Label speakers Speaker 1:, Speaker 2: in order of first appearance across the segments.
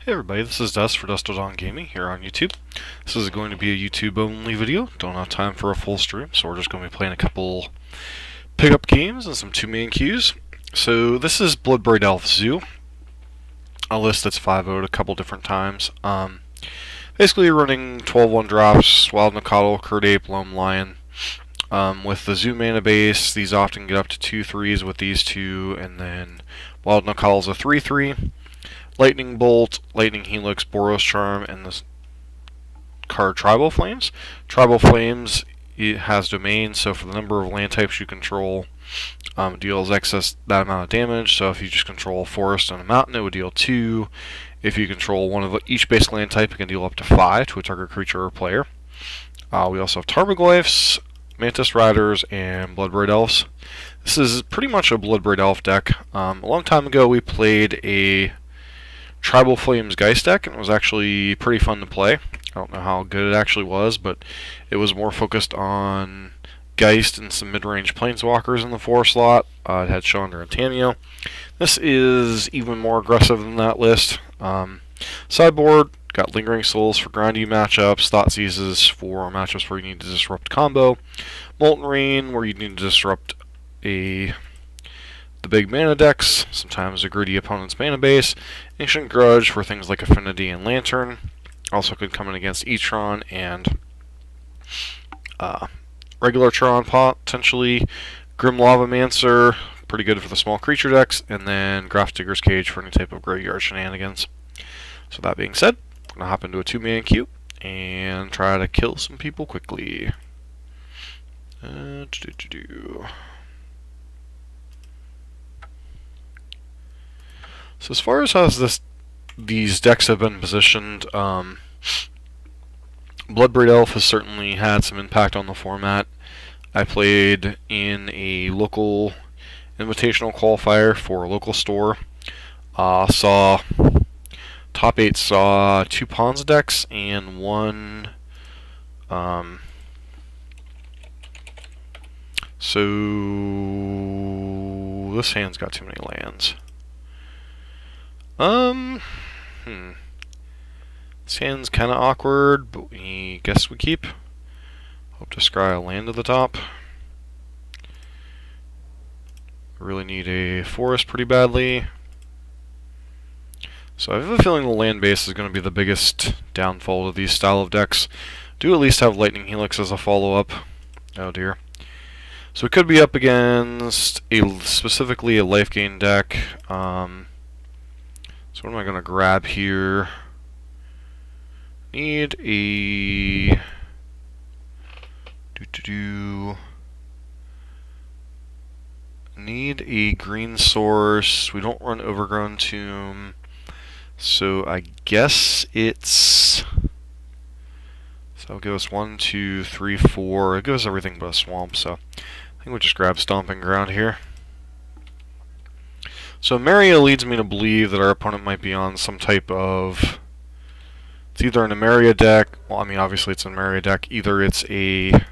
Speaker 1: Hey everybody, this is Des for Dust Till Dawn Gaming here on YouTube. This is going to be a YouTube only video. Don't have time for a full stream, so we're just going to be playing a couple pickup games and some two-man queues. So this is Bloodbraid Elf Zoo, a list that's 5-0'd a couple different times. Basically running 12-1 drops, Wild Nacatl, Curd Ape, Loam Lion. With the Zoo mana base, these often get up to 2/3s with these two, and then Wild Nacatl's a 3/3. Lightning Bolt, Lightning Helix, Boros Charm, and this card Tribal Flames. Tribal Flames, it has domain, so for the number of land types you control, deals excess that amount of damage. So if you just control a forest and a mountain, it would deal 2. If you control one of each base land type, it can deal up to 5 to a target creature or player. We also have Tarmogoyfs, Mantis Riders, and Bloodbraid Elves. This is pretty much a Bloodbraid Elf deck. A long time ago, we played a Tribal Flames Geist deck, and it was actually pretty fun to play. I don't know how good it actually was, but it was more focused on Geist and some mid-range Planeswalkers in the 4 slot. It had Chandra and Tameo. This is even more aggressive than that list. Sideboard, got Lingering Souls for grindy matchups, Thoughtseizes for matchups where you need to disrupt combo, Molten Rain where you need to disrupt the big mana decks, sometimes a greedy opponent's mana base, Ancient Grudge for things like Affinity and Lantern. Also could come in against E-Tron and regular Tron potentially. Grim Lavamancer, pretty good for the small creature decks, and then Grafdigger's Cage for any type of graveyard shenanigans. So that being said, I'm going to hop into a 2-man queue and try to kill some people quickly. So as far as how these decks have been positioned, Bloodbraid Elf has certainly had some impact on the format. I played in a local invitational qualifier for a local store. Top 8 saw 2 Pawns decks and 1. So this hand's got too many lands. This hand's kind of awkward, but we guess we keep. Hope to scry a land to the top. Really need a forest pretty badly. So I have a feeling the land base is going to be the biggest downfall of these style of decks. Do at least have Lightning Helix as a follow-up. Oh dear. So we could be up against specifically a life gain deck. So what am I going to grab here? Need a need a green source. We don't run Overgrown Tomb, so I guess it's. So it'll give us 1, 2, 3, 4. It gives us everything but a swamp. So I think we'll just grab Stomping Ground here. So Emeria leads me to believe that our opponent might be on some type of. It's either an Emeria deck. Well, I mean, obviously it's an Emeria deck. Either it's a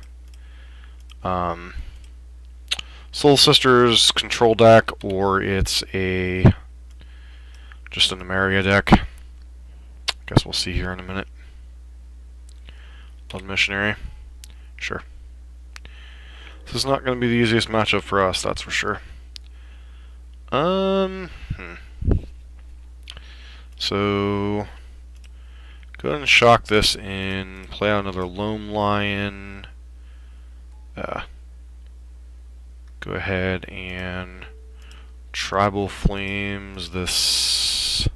Speaker 1: Soul Sisters control deck, or it's a just an Emeria deck. Guess we'll see here in a minute. Blood Missionary, sure. This is not going to be the easiest matchup for us, that's for sure. So go ahead and shock this in. Play out another Loam Lion. Go ahead and Tribal Flames this.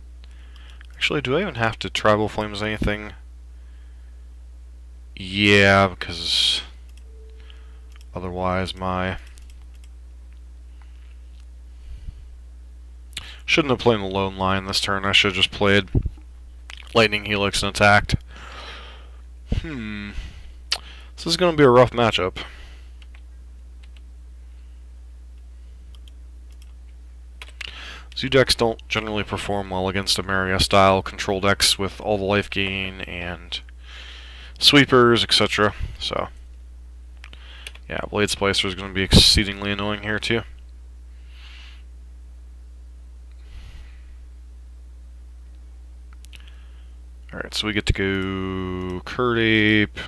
Speaker 1: Actually, do I even have to Tribal Flames anything? Yeah, because otherwise my. Shouldn't have played the Lone Lion this turn. I should have just played Lightning Helix and attacked. This is going to be a rough matchup. Zoo decks don't generally perform well against Emeria style control decks with all the life gain and sweepers, etc. So, yeah, Blade Splicer is going to be exceedingly annoying here too. Alright, so we get to go Curd Ape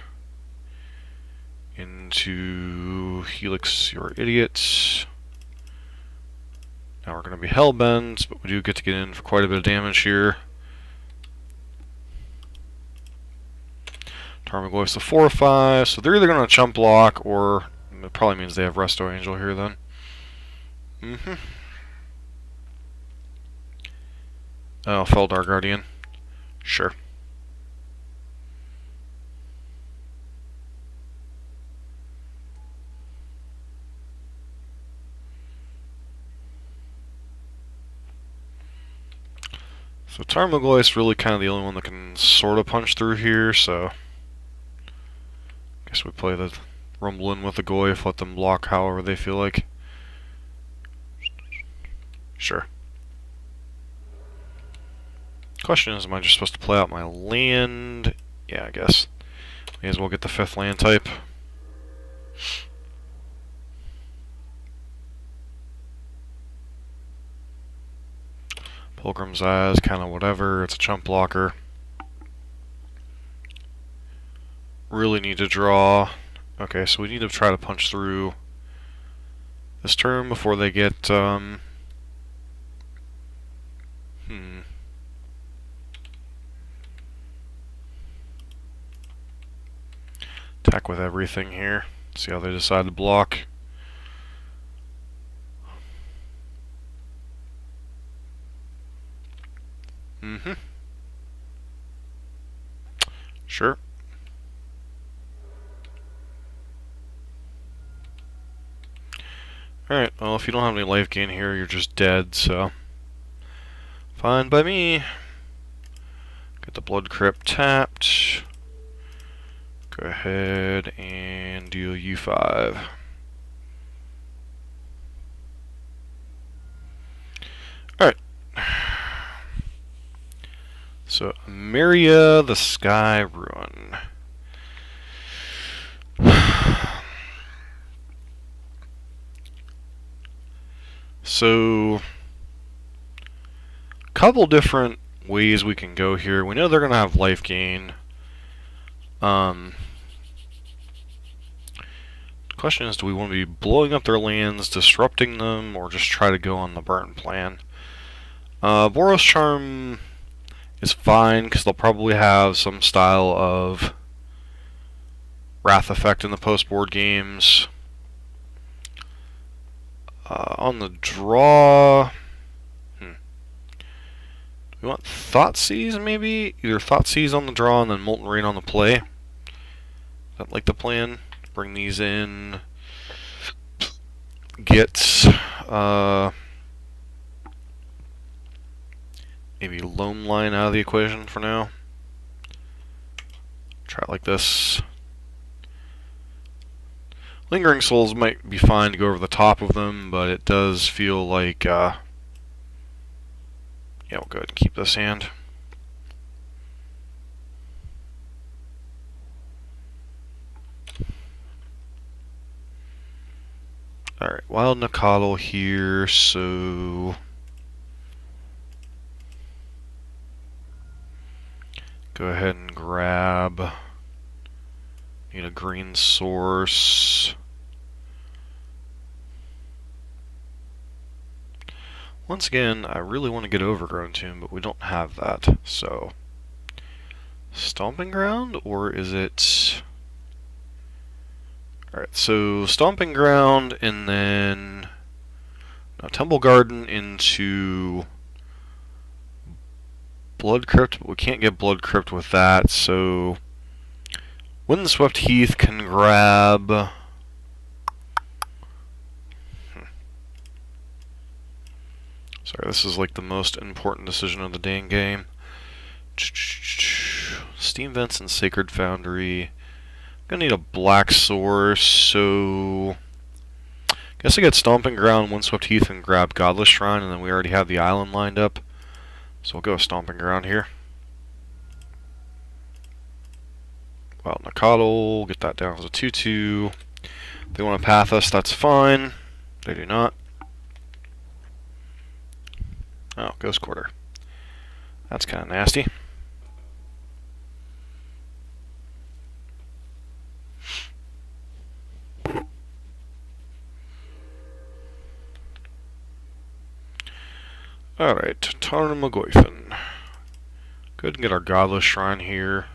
Speaker 1: into Helix, you're idiots. Now we're going to be Hellbent, but we do get to get in for quite a bit of damage here. Tarmogoyf's the 4 or 5, so they're either going to chump block, or it probably means they have Resto Angel here then. Oh, Feldar Guardian. Sure. So Tarmogoyf's really kind of the only one that can sort of punch through here, so I guess we play the Rumble in with the Goyf, let them block however they feel like. Sure. Question is, am I just supposed to play out my land? Yeah, I guess. May as well get the 5th land type. Pilgrim's Eyes, kind of whatever. It's a chump blocker. Really need to draw. Okay, so we need to try to punch through this turn before they get, Attack with everything here. See how they decide to block. Sure. Alright, well, if you don't have any life gain here, you're just dead, so fine by me. Get the Blood Crypt tapped. Go ahead and deal U5. Alright. So, Emeria, the Sky Ruin. So, a couple different ways we can go here. We know they're going to have life gain. The question is, do we want to be blowing up their lands, disrupting them, or just try to go on the burn plan? Boros Charm is fine, because they'll probably have some style of Wrath effect in the post-board games. On the draw, we want Thoughtseize maybe? Either Thoughtseize on the draw and then Molten Rain on the play. Is that like the plan? Bring these in. Get maybe Loam Line out of the equation for now. Try it like this. Lingering Souls might be fine to go over the top of them, but it does feel like, yeah, we'll go ahead and keep this hand. Alright, Wild Nacatl here, so go ahead and grab. Need a green source. Once again, I really want to get Overgrown Tomb, but we don't have that. So, Stomping Ground, or is it... Alright, so Stomping Ground, and then Temple Garden into Blood Crypt, but we can't get Blood Crypt with that, so Windswept Heath can grab... Sorry, this is like the most important decision of the dang game. Steam Vents and Sacred Foundry. Gonna need a black source, so guess I get Stomping Ground, Windswept Heath, and grab Godless Shrine, and then we already have the island lined up. So we'll go Stomping Ground here. Wild Nacatl, get that down as a 2/2. If they want to path us, that's fine. They do not. Oh, Ghost Quarter. That's kind of nasty. Alright, Tarnamagoyfin. Go ahead and get our Godless Shrine here.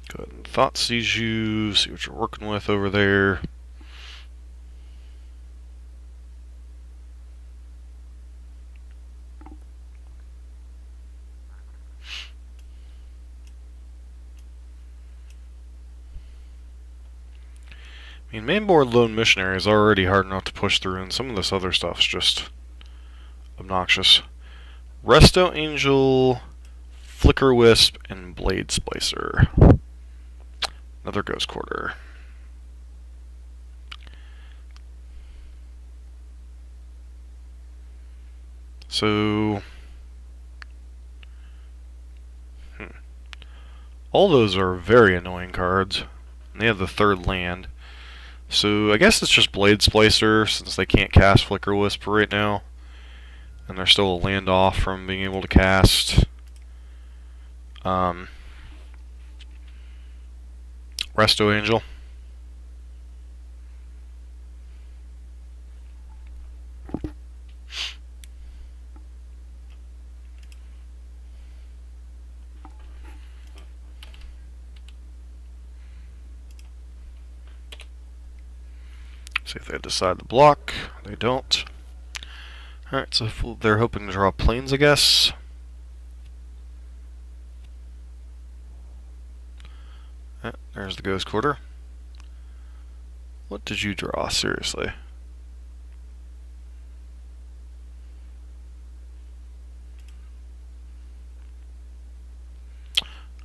Speaker 1: Go ahead and Thoughtseize you, see what you're working with over there. I mean, mainboard Lone Missionary is already hard enough to push through, and some of this other stuff's just obnoxious. Resto Angel, Flicker Wisp, and Blade Splicer. Another Ghost Quarter. So, all those are very annoying cards. And they have the third land. So I guess it's just Blade Splicer, since they can't cast Flicker Wisp right now. And they're still a land off from being able to cast Resto Angel. See if they decide to block. They don't. Alright, so they're hoping to draw planes, I guess. There's the Ghost Quarter. What did you draw? Seriously.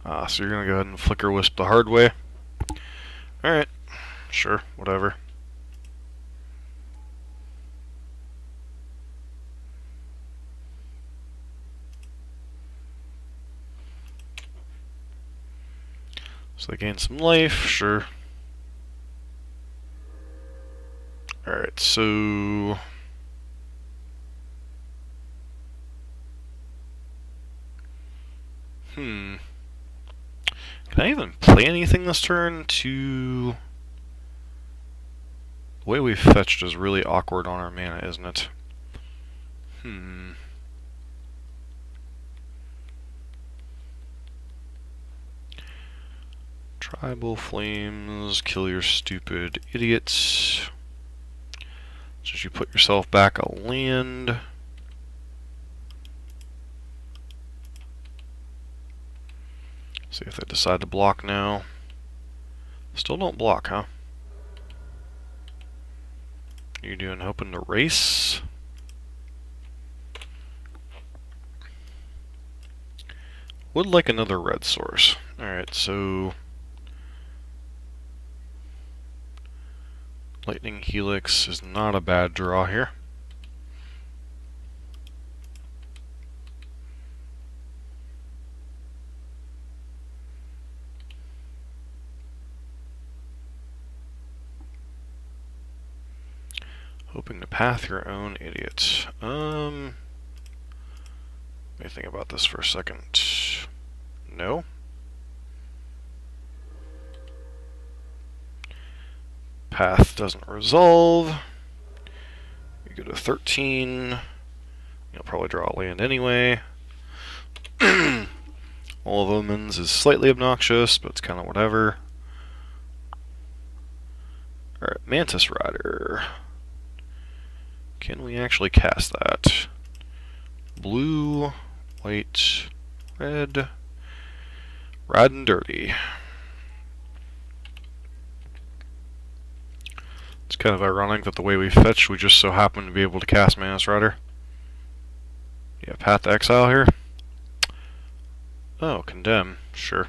Speaker 1: So you're going to go ahead and Flicker Wisp the hard way. Alright. Sure, whatever. So they gain some life, sure. Alright, so... Can I even play anything this turn to... The way we fetched is really awkward on our mana, isn't it? Tribal Flames, kill your stupid idiots. So you put yourself back a land. See if they decide to block now. Still don't block, huh? You doing hoping to race? Would like another red source. Alright, so... Lightning Helix is not a bad draw here. Hoping to path your own idiot. Let me think about this for a second. No. Path doesn't resolve. You go to 13. You'll probably draw a land anyway. All of Omens is slightly obnoxious, but it's kind of whatever. Alright, Mantis Rider. Can we actually cast that? Blue, white, red. Rad and dirty. It's kind of ironic that the way we fetch, we just so happen to be able to cast Mantis Rider. Yeah, Path to Exile here. Oh, Condemn. Sure.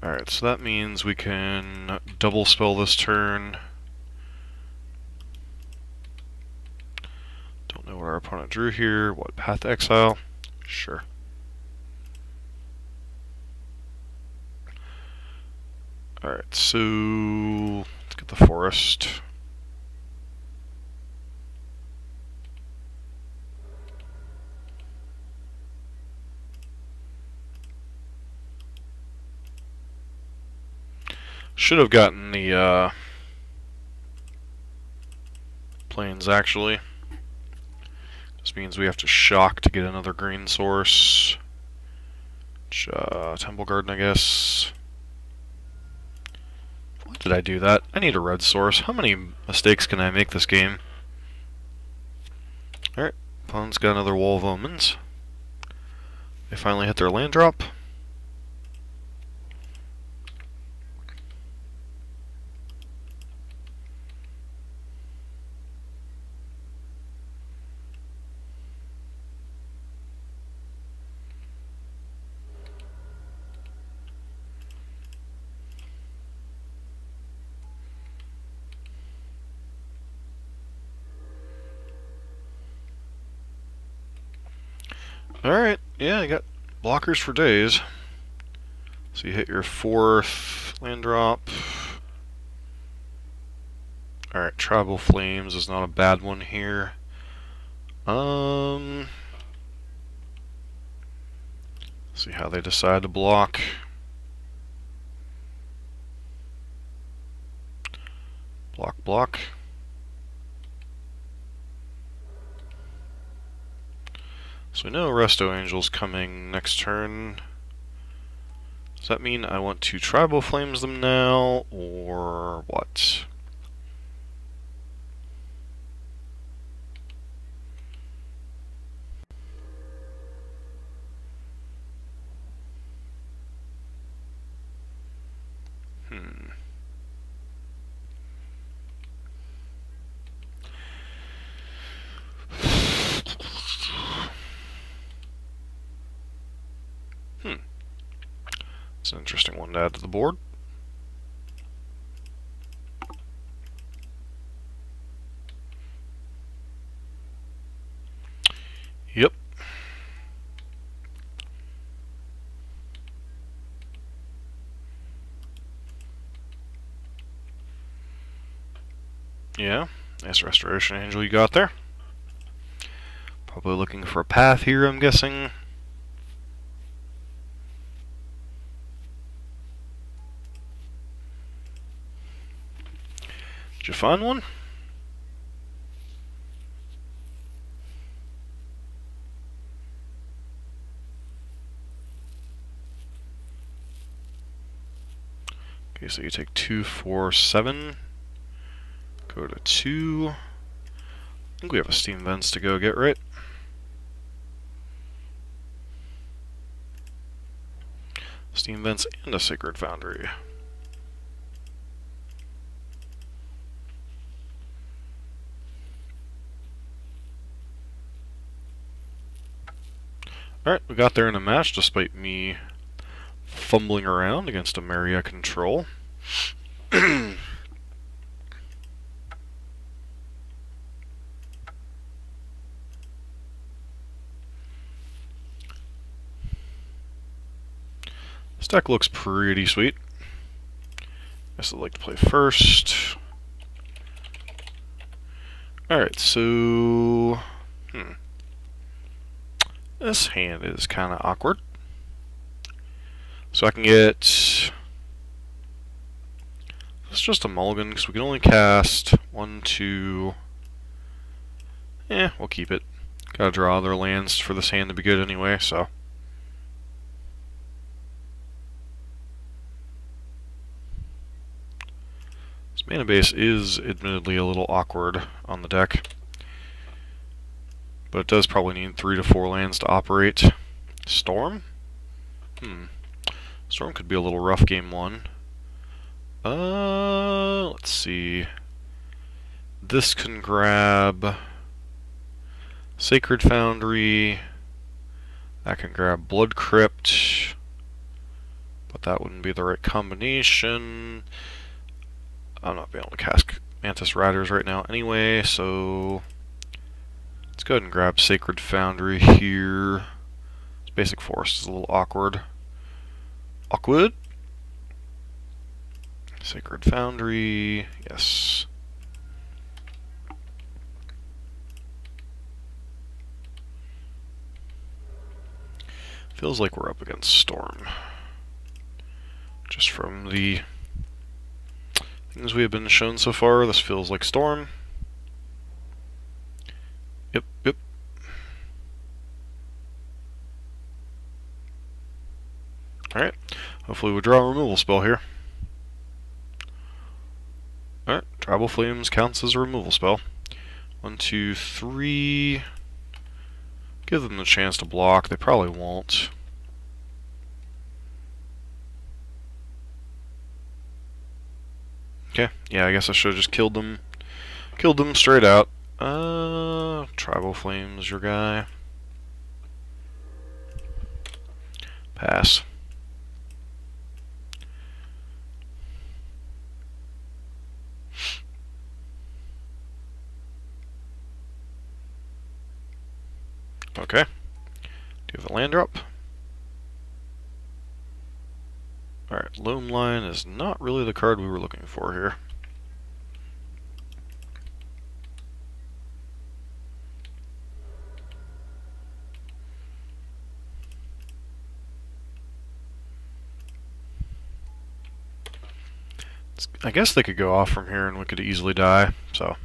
Speaker 1: Alright, so that means we can double spell this turn. Don't know what our opponent drew here. What, Path to Exile? Sure. Alright, so let's get the forest. Should have gotten the plains actually. This means we have to shock to get another green source. Which, Temple Garden, I guess. Why did I do that? I need a red source. How many mistakes can I make this game? Alright, opponent's got another Wall of Omens. They finally hit their land drop. Alright, yeah, you got blockers for days. So you hit your 4th land drop. Alright, Tribal Flames is not a bad one here. See how they decide to block. Block, block. So we know Resto Angel's coming next turn. Does that mean I want to Tribal Flames them now, or what? It's an interesting one to add to the board. Yep. Yeah, nice Restoration Angel you got there. Probably looking for a path here, I'm guessing. Did you find one? Okay, so you take 2, 4, 7. Go to 2. I think we have a Steam Vents to go get, right? Steam Vents and a Sacred Foundry. Alright, we got there in a match despite me fumbling around against Emeria control. This deck looks pretty sweet. Guess I'd like to play first. Alright, so... This hand is kind of awkward. So I can get... It's just a mulligan, because we can only cast 1, 2... we'll keep it. Gotta draw other lands for this hand to be good anyway, so... This mana base is admittedly a little awkward on the deck. But it does probably need 3 to 4 lands to operate. Storm? Storm could be a little rough game 1. Let's see. This can grab Sacred Foundry. That can grab Blood Crypt. But that wouldn't be the right combination. I'm not being able to cast Mantis Riders right now anyway, so... Let's go ahead and grab Sacred Foundry here. This basic forest is a little awkward. Awkward? Sacred Foundry, yes. Feels like we're up against Storm. Just from the things we have been shown so far, this feels like Storm. Yep, yep. Alright, hopefully we draw a removal spell here. Alright, Tribal Flames counts as a removal spell. 1, 2, 3. Give them the chance to block. They probably won't. Okay, yeah, I guess I should have just killed them. Killed them straight out. Tribal Flames, your guy. Pass. Okay. Do you have a land drop? Alright, Loam Line is not really the card we were looking for here. I guess they could go off from here and we could easily die, so.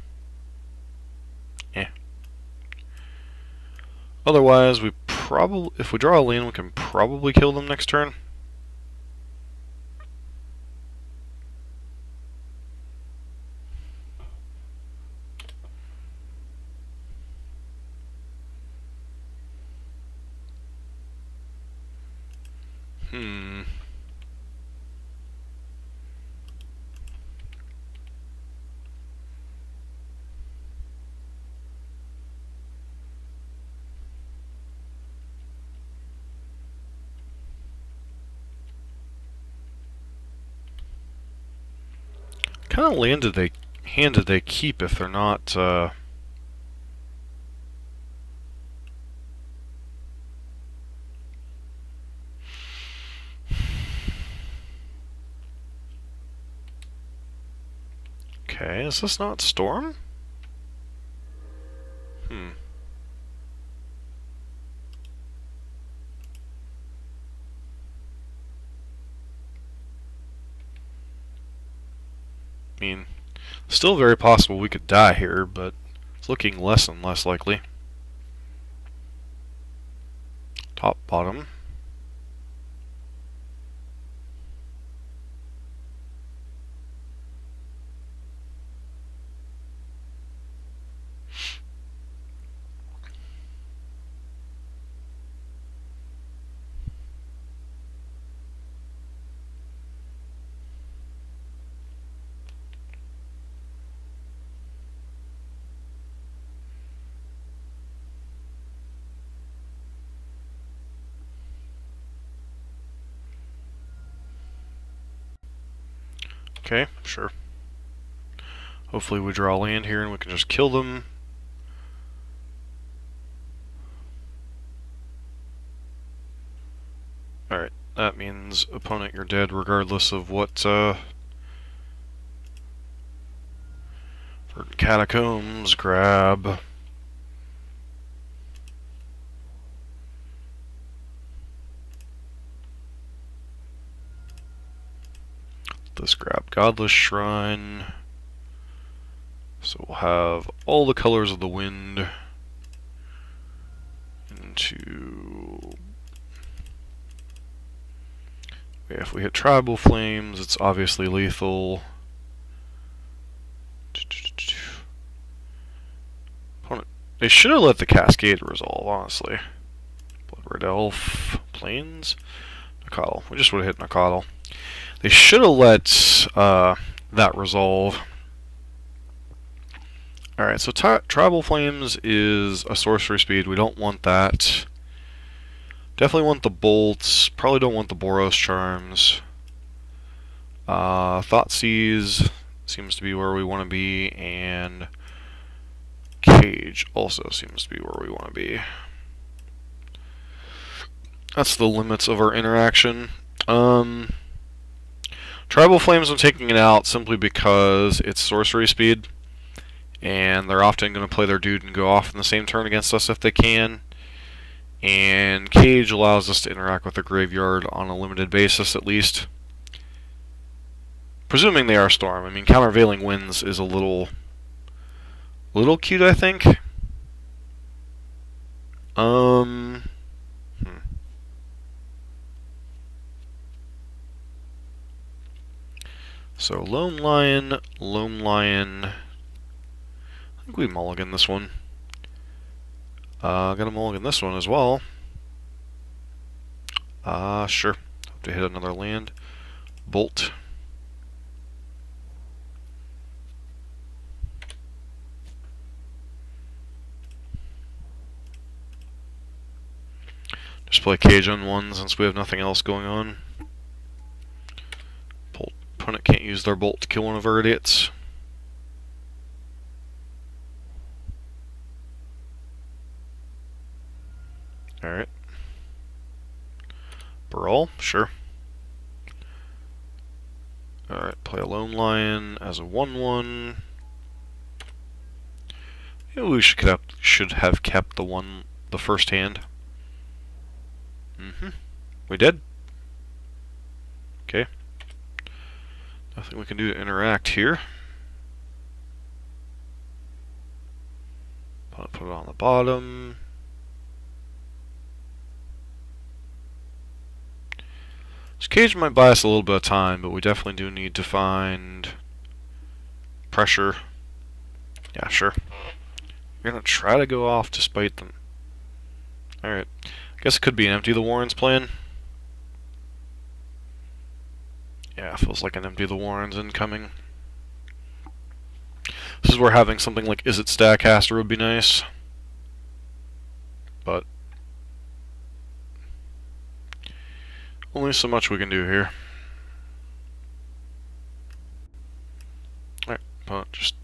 Speaker 1: Otherwise, we probably, if we draw a land, we can probably kill them next turn. What kind of hand did they keep if they're not, Okay, is this not Storm? I mean, still very possible we could die here, but it's looking less and less likely. Top, bottom. Okay, sure. Hopefully we draw land here and we can just kill them. Alright, that means opponent, you're dead regardless of what, for Catacombs, grab. Let's grab Godless Shrine. So we'll have all the colors of the wind into... Yeah, if we hit Tribal Flames, it's obviously lethal. Opponent. They should have let the Cascade resolve, honestly. Bloodbraid Elf, Plains, Nacatl. We just would have hit Nacatl. They should have let that resolve. Alright, so Tribal Flames is a sorcery speed. We don't want that. Definitely want the bolts. Probably don't want the Boros Charms. Thoughtseize seems to be where we want to be, and Cage also seems to be where we want to be. That's the limits of our interaction. Tribal Flames, I'm taking it out simply because it's sorcery speed, and they're often going to play their dude and go off in the same turn against us if they can. And Cage allows us to interact with the graveyard on a limited basis, at least. Presuming they are Storm. I mean, Countervailing Winds is a little cute, I think. So Lone Lion. I think we mulligan this one. Gonna mulligan this one as well. Sure. Hope to hit another land. Bolt. Just play Cage on one since we have nothing else going on. Opponent can't use their bolt to kill one of our idiots. Alright. Brawl, sure. Alright, play a Lone Lion as a 1/1. Maybe we should have kept the first hand. We did. Okay. Nothing we can do to interact here. Put it on the bottom. This Cage might buy us a little bit of time, but we definitely do need to find pressure. Yeah, sure. We're gonna try to go off despite them. Alright. I guess it could be an Empty the Warrens plan. Yeah, feels like an Empty the Warrens incoming. This is where having something like Is It Statcaster would be nice. But only so much we can do here. Alright, but just...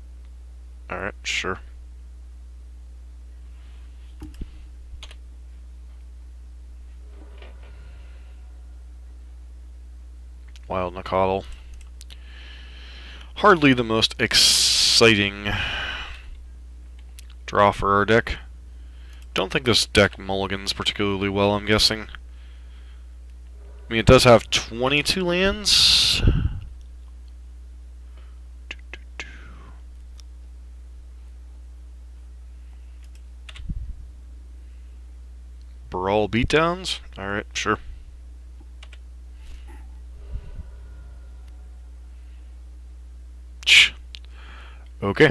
Speaker 1: Alright, sure. Wild Nacatl. Hardly the most exciting draw for our deck. Don't think this deck mulligans particularly well, I'm guessing. I mean, it does have 22 lands. Brawl beatdowns? Alright, sure. Okay.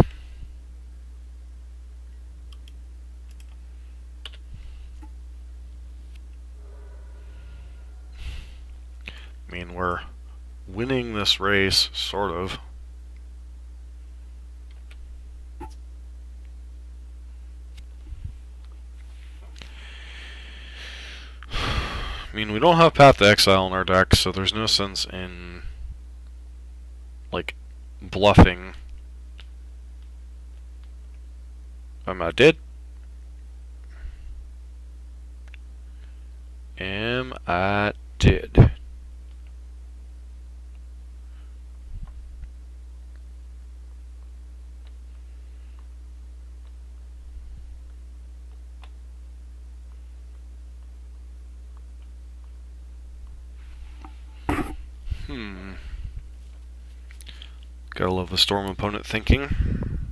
Speaker 1: I mean, we're winning this race, sort of. I mean, we don't have Path to Exile in our deck, so there's no sense in, like, bluffing. Am I dead? Am I dead? Gotta love the Storm opponent thinking.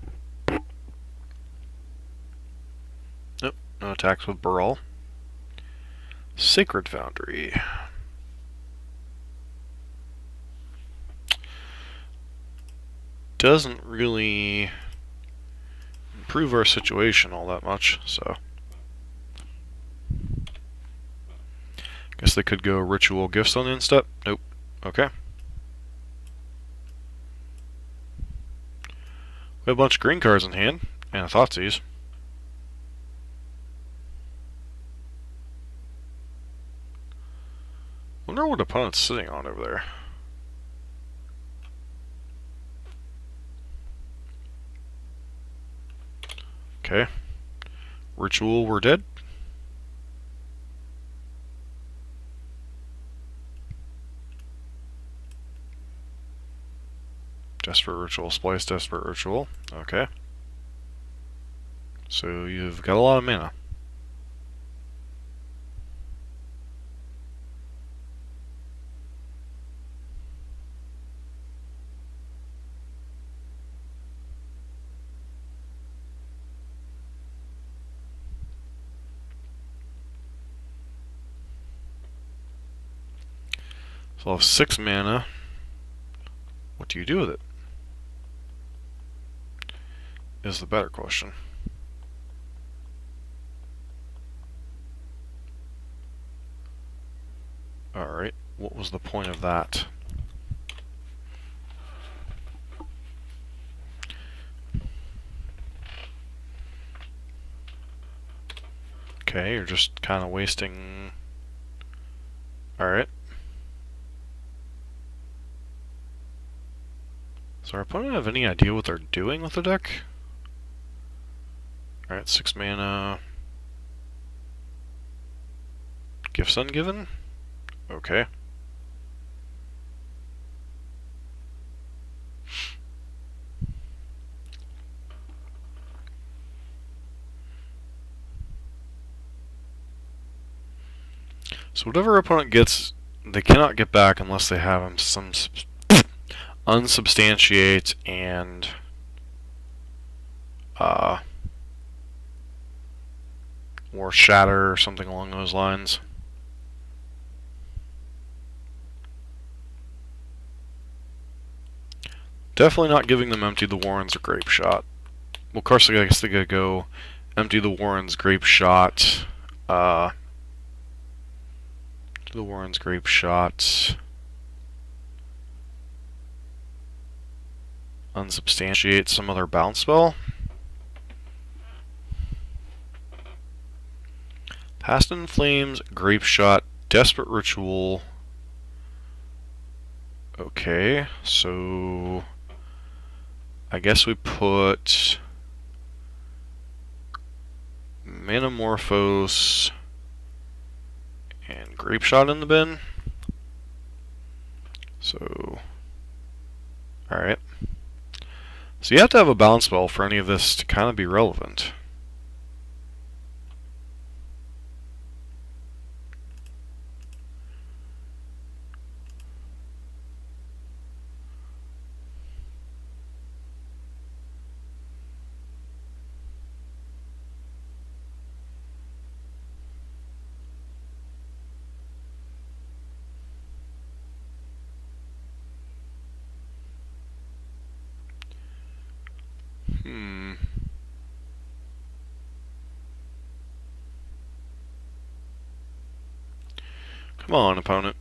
Speaker 1: Nope, no attacks with Brawl. Sacred Foundry. Doesn't really improve our situation all that much, so. Guess they could go Ritual Gifts on the instep. Nope. Okay. We have a bunch of green cards in hand, and a Thoughtseize. Wonder what opponent's sitting on over there. Okay. Ritual, we're dead. Desperate Ritual, Splice, Desperate Ritual. Okay. So you've got a lot of mana. So I'll have 6 mana. What do you do with it? Is the better question. Alright, what was the point of that? Okay, you're just kind of wasting... Alright. Does our opponent have any idea what they're doing with the deck? Alright, 6 mana. Gifts ungiven? Okay. So whatever opponent gets, they cannot get back unless they have some unsubstantiate and or shatter or something along those lines. Definitely not giving them Empty the Warrens or Grape Shot. Well, of course, I guess they could go Empty the Warrens, Grape Shot, the Warrens, Grape Shot, unsubstantiate some other bounce spell. Past in Flames, Grape Shot, Desperate Ritual. Okay, so I guess we put Manamorphose and Grape Shot in the bin. So, alright. So you have to have a bounce spell for any of this to kind of be relevant. Come on, opponent.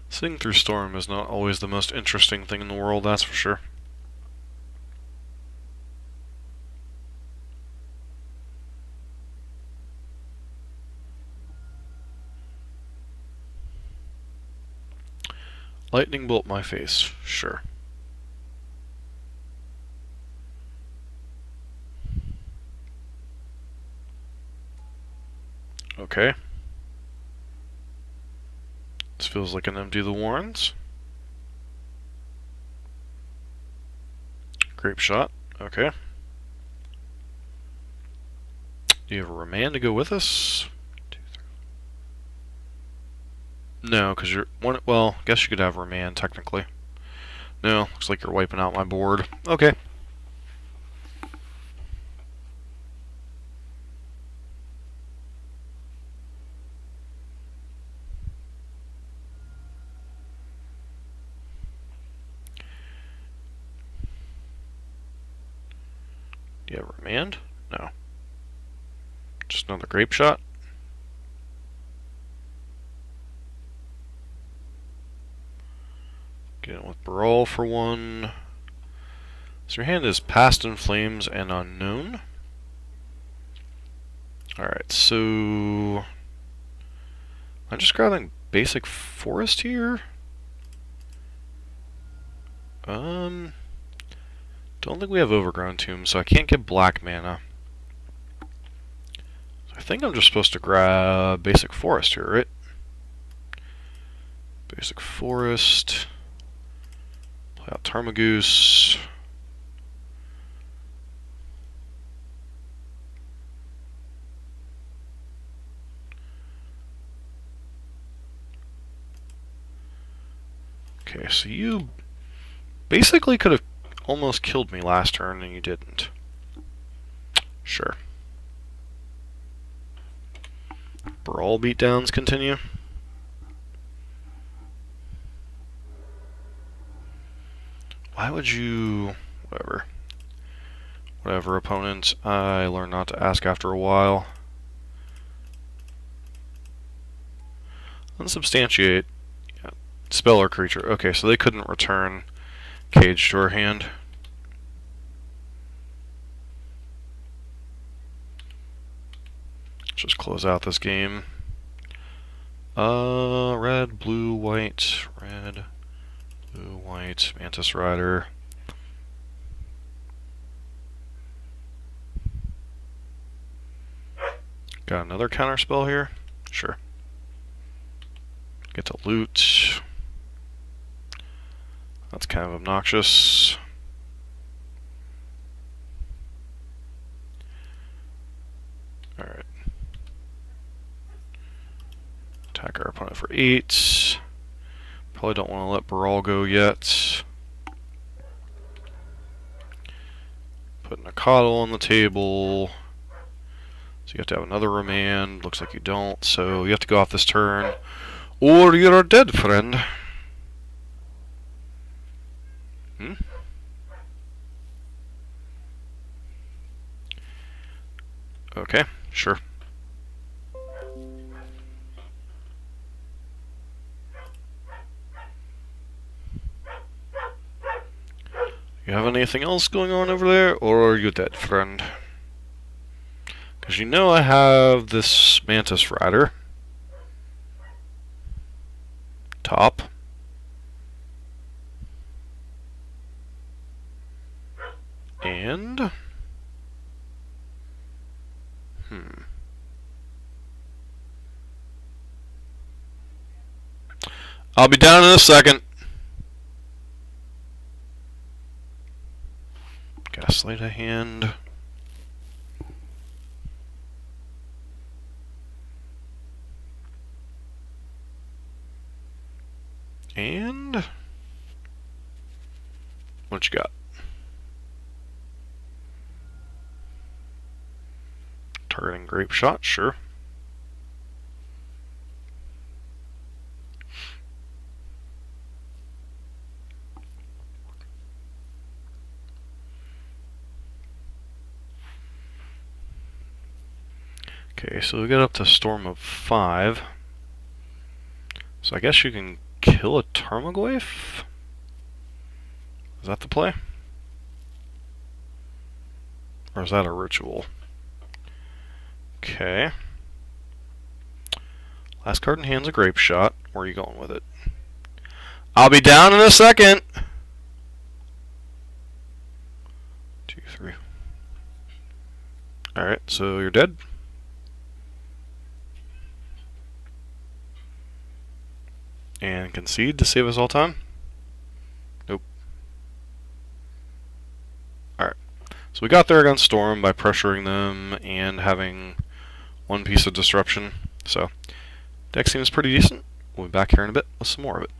Speaker 1: Sitting through Storm is not always the most interesting thing in the world, that's for sure. Lightning bolt my face, sure. Okay. This feels like an Empty the Warrens. Grape Shot, okay. Do you have a Remand to go with us? No, because you're one. Well, I guess you could have Remand technically. No, looks like you're wiping out my board. Okay. Do you have Remand? No. Just another Grape Shot. Get in with Brawl for one. So your hand is Past in Flames and Unknown. Alright, so I'm just grabbing basic forest here. Don't think we have Overgrown Tomb, so I can't get black mana. So I think I'm just supposed to grab basic forest here, right? Basic forest. Play out Tarmogoose. Okay, so you basically could have almost killed me last turn and you didn't. Sure. Brawl beatdowns continue. Why would you... Whatever. Whatever, opponent. I learned not to ask after a while. Unsubstantiate. Yeah. Spell or creature. Okay, so they couldn't return Cage to her hand. Let's just close out this game. Red, blue, white, red, blue, white, Mantis Rider. Got another counter spell here? Sure. Get to loot. That's kind of obnoxious. Alright. Attack our opponent for 8. Probably don't want to let Baral go yet. Putting a coddle on the table. So you have to have another remand. Looks like you don't. So you have to go off this turn. Or you're dead, friend. Okay, sure. You have anything else going on over there, or are you dead, friend? Because you know I have this Mantis Rider. Top. And... I'll be down in a second. Gaslight a hand. And... what you got? Targeting Grape Shot, sure. Okay, so we got up to Storm of 5. So I guess you can kill a Tarmogoyf? Is that the play? Or is that a ritual? Okay. Last card in hand's a Grape Shot. Where are you going with it? I'll be down in a second! 2, 3. Alright, so you're dead? And concede to save us all time? Nope. Alright. So we got there against Storm by pressuring them and having one piece of disruption. So, deck seems pretty decent. We'll be back here in a bit with some more of it.